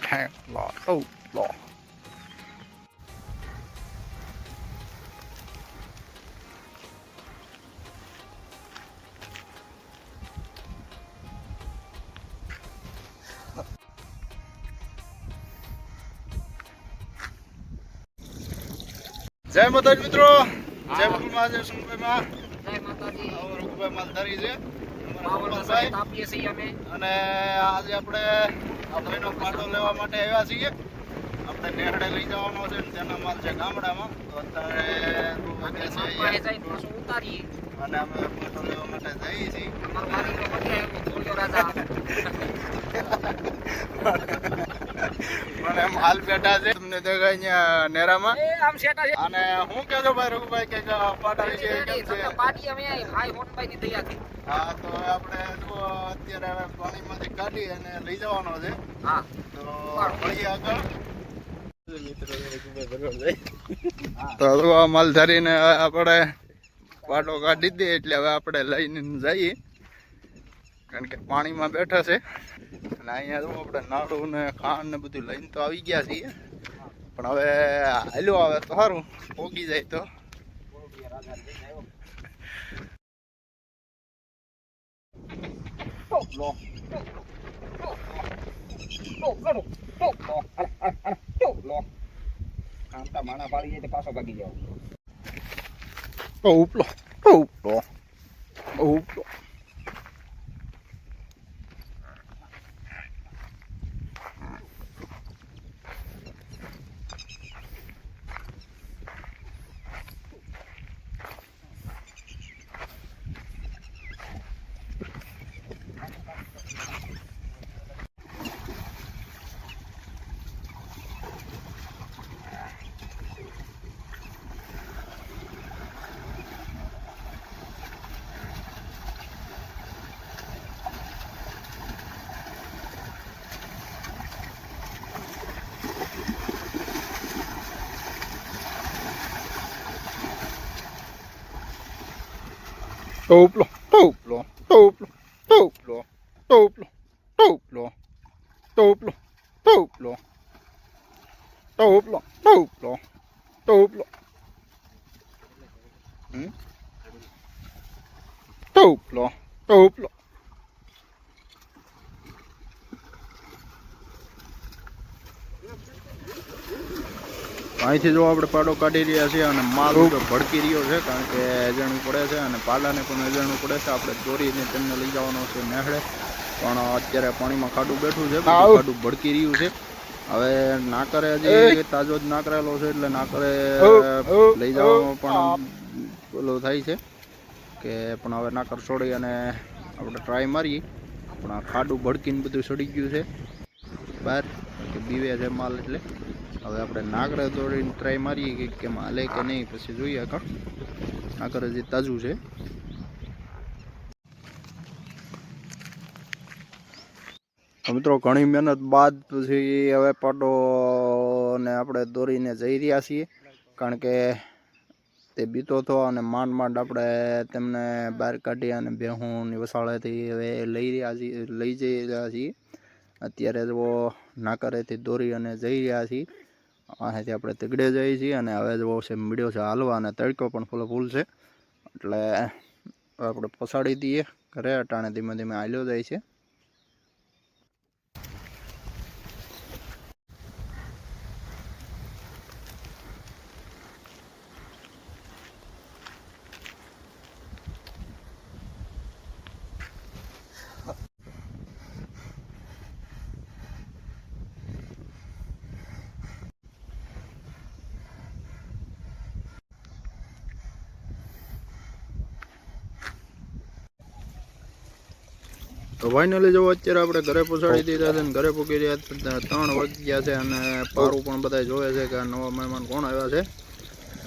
ઠેલા ટોપલો. જય માતાજી મિત્રો, જય ભગવાન, જય સુનભાઈમાં, જય માતાજી. રૂપભાઈ માલધારી છે તાપીએ છીએ અમે. અને આજે આપણે આ ભાઈનો પાટો લેવા માટે આવ્યા છીએ. આપણે નેહડે લઈ જવાનો છે ને તેના માલ છે ગામડામાં. તો અત્યારે ઉતારીએ અને અમે પાટો લેવા માટે જઈએ છીએ. પણ એમ હાલ બેઠા છે તમને દેખાય અહીંયા નેરામાં. અને હું કહેજો ભાઈ રઘુભાઈ કે પાટા વિશે કેમ છે? પાટી અમે ભાઈ હોનભાઈ ની દયાથી. હા, તો આપણે જો અત્યારે પાણીમાંથી કાઢી અને લઈ જવાનો છે. હા, તો મળીએ આગળ. તો આ માલધારીને આપણે પાટો કાઢી દઈએ એટલે હવે આપણે લઈને જઈએ, કારણ કે પાણીમાં બેઠા છે. અને અહીંયા જો આપણે નાળું ને ખાંડ ને બધું લઈને તો આવી ગયા છીએ, પણ હવે હાલ્યો આવે તો સારું, પોગી જાય તો. માણા પાડી જાય તો પાછો ભાગી જાવ. ઉપલો ઉપલો ઉપલો. Toplo, toplo, toplo, toplo, toplo, toplo, toplo, toplo, toplo, toplo, toplo. Toplo, toplo. અહીંથી જો આપણે પાડો કાઢી રહ્યા છીએ અને માલ ભડકી રહ્યો છે, કારણ કે અજાણું પડે છે અને પાલાને પણ અજાણું પડે છે. આપણે દોરીને તેમને લઈ જવાનો છે નેહડે, પણ અત્યારે પાણીમાં ખાડું બેઠું છે, ખાડું ભડકી રહ્યું છે. હવે નાકરે હજી તાજો જ નાકરેલો છે, એટલે નાકરે લઈ જવામાં પણ ઓલું થાય છે કે પણ હવે નાકર છોડી અને આપણે ટ્રાય મારીએ. પણ આ ખાડું ભડકીને બધું સડી ગયું છે બહાર, કે બીવે છે માલ. એટલે હવે આપણે નાકરે દોડીને ટ્રાય મારીએ કે કેમ હાલે કે નહીં, પછી જોઈએ. આગળ નાકર હજી તાજું છે. મિત્રો ઘણી મહેનત બાદ પછી હવે પાટોને આપણે દોરીને જઈ રહ્યા છીએ, કારણ કે તે બીતો હતો અને માંડ માંડ આપણે તેમને બહાર કાઢી અને ભેહુંની વસાળેથી હવે લઈ જઈ રહ્યા છીએ. અત્યારે જો નાકરેથી દોરી અને જઈ રહ્યા છીએ. અહીંથી આપણે તીગડે જઈએ છીએ અને હવે જો છે મીડિયો છે હાલવા, અને તડકો પણ ફૂલ છે, એટલે આપણે પછાડી દઈએ ઘરે. અટાણે ધીમે ધીમે હાલ્યો જાય છે. તો ફાઇનલી જો અત્યારે આપણે ઘરે પહોંચાડી દીધા છે, અને ઘરે પહોંચી રહ્યા 3 વાગી ગયા છે, અને પારું પણ બધા જોવે છે કે આ નવા મહેમાન કોણ આવ્યા છે.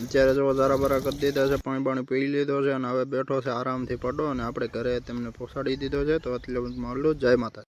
અત્યારે જો ધારા બારા કરી દીધા છે, પાણી પી લીધો છે, અને હવે બેઠો છે આરામથી પાડો, અને આપણે ઘરે તેમને પહોંચાડી દીધો છે. તો એટલે જય માતા.